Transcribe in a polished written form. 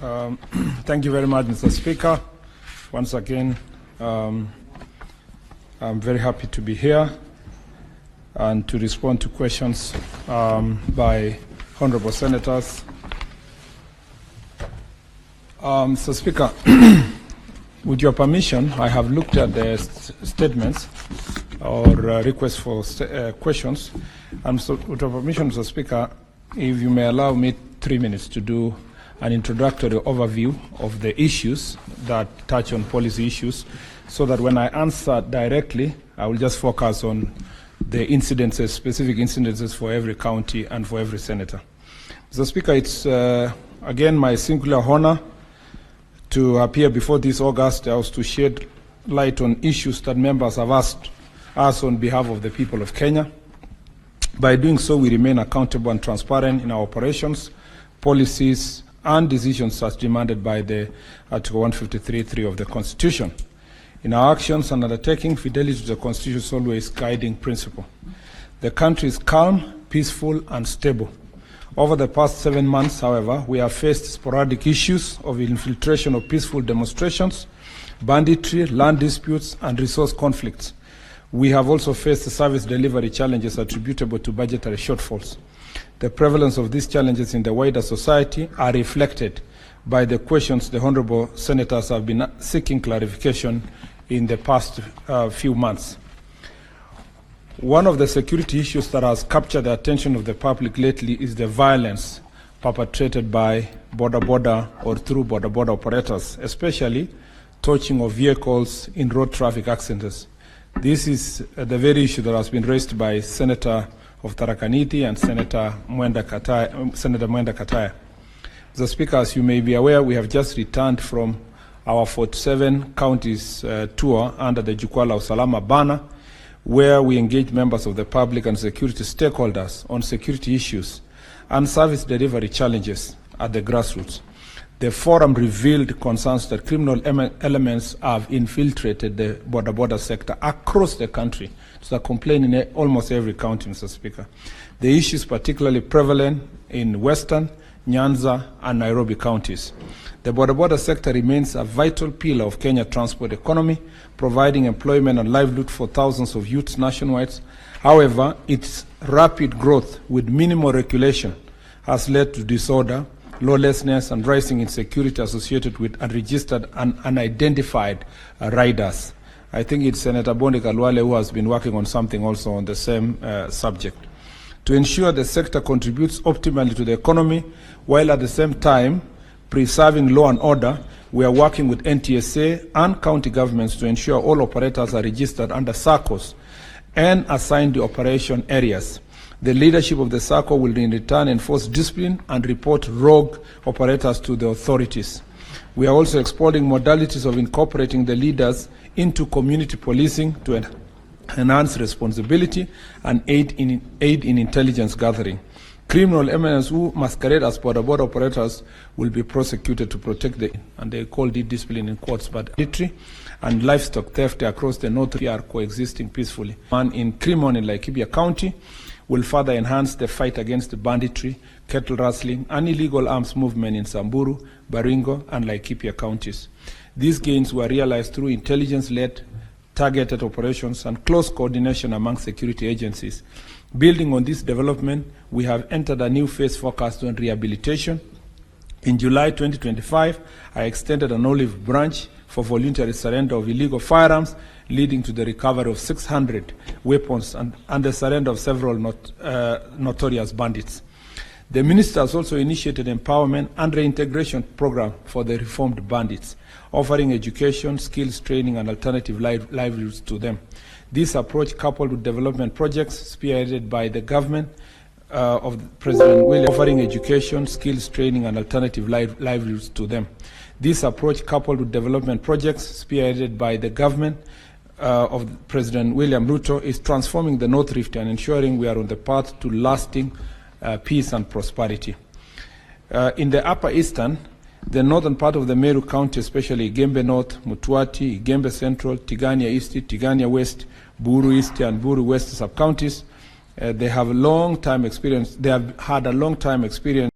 Thank you very much, Mr. Speaker. Once again, I'm very happy to be here and to respond to questions by honorable senators. Mr. Speaker, with your permission, I have looked at the statements or requests for questions. And so, with your permission, Mr. Speaker, if you may allow me 3 minutes to do an introductory overview of the issues that touch on policy issues, so that when I answer directly, I will just focus on the incidences, specific incidences for every county and for every senator. Mr. Speaker, it's again my singular honor to appear before this August House to shed light on issues that members have asked us on behalf of the people of Kenya. By doing so, we remain accountable and transparent in our operations, policies, and decisions as demanded by the Article 153(3) of the Constitution. In our actions and undertaking, fidelity to the Constitution is always guiding principle. The country is calm, peaceful, and stable. Over the past 7 months, however, we have faced sporadic issues of infiltration of peaceful demonstrations, banditry, land disputes, and resource conflicts. We have also faced service delivery challenges attributable to budgetary shortfalls. The prevalence of these challenges in the wider society are reflected by the questions the honorable senators have been seeking clarification in the past few months. One of the security issues that has captured the attention of the public lately is the violence perpetrated by border or through border operators, especially torching of vehicles in road traffic accidents. This is the very issue that has been raised by Senator of Tharaka Nithi and Senator Mwenda Kataya. Mr. Speaker, as you may be aware, we have just returned from our 47 counties tour under the Jukwaa la Usalama banner, where we engage members of the public and security stakeholders on security issues and service delivery challenges at the grassroots. The forum revealed concerns that criminal elements have infiltrated the border sector across the country. It's a complaint in almost every county, Mr. Speaker. The issue is particularly prevalent in Western, Nyanza, and Nairobi counties. The border sector remains a vital pillar of Kenya's transport economy, providing employment and livelihood for thousands of youths nationwide. However, its rapid growth with minimal regulation has led to disorder, lawlessness, and rising insecurity associated with unregistered and unidentified riders. I think it's Senator Bondi Kalwale who has been working on something also on the same subject. To ensure the sector contributes optimally to the economy, while at the same time preserving law and order, we are working with NTSA and county governments to ensure all operators are registered under SACCOs and assigned the operation areas. The leadership of the SACCO will in return enforce discipline and report rogue operators to the authorities. We are also exploring modalities of incorporating the leaders into community policing to enhance responsibility and aid in intelligence gathering. Criminal elements who masquerade as border operators will be prosecuted to protect and they call it discipline in quotes, but military and livestock theft across the north are coexisting peacefully. And in Crimon in Laikipia County will further enhance the fight against the banditry, cattle rustling, and illegal arms movement in Samburu, Baringo, and Laikipia counties. These gains were realized through intelligence-led, targeted operations and close coordination among security agencies. Building on this development, we have entered a new phase focused on rehabilitation. In July 2025, I extended an olive branch for voluntary surrender of illegal firearms, leading to the recovery of 600 weapons and the surrender of several notorious bandits. The minister has also initiated empowerment and reintegration program for the reformed bandits, offering education, skills training, and alternative livelihoods to them. This approach, coupled with development projects spearheaded by the government of President William, offering education, skills training, and alternative livelihoods to them. This approach, coupled with development projects spearheaded by the government of President William Ruto, is transforming the North Rift and ensuring we are on the path to lasting peace and prosperity. In the Upper Eastern, the northern part of the Meru County, especially Igembe North, Mutwati, Igembe Central, Tigania East, Tigania West, Buru East, and Buru West sub-counties, they have had a long time experience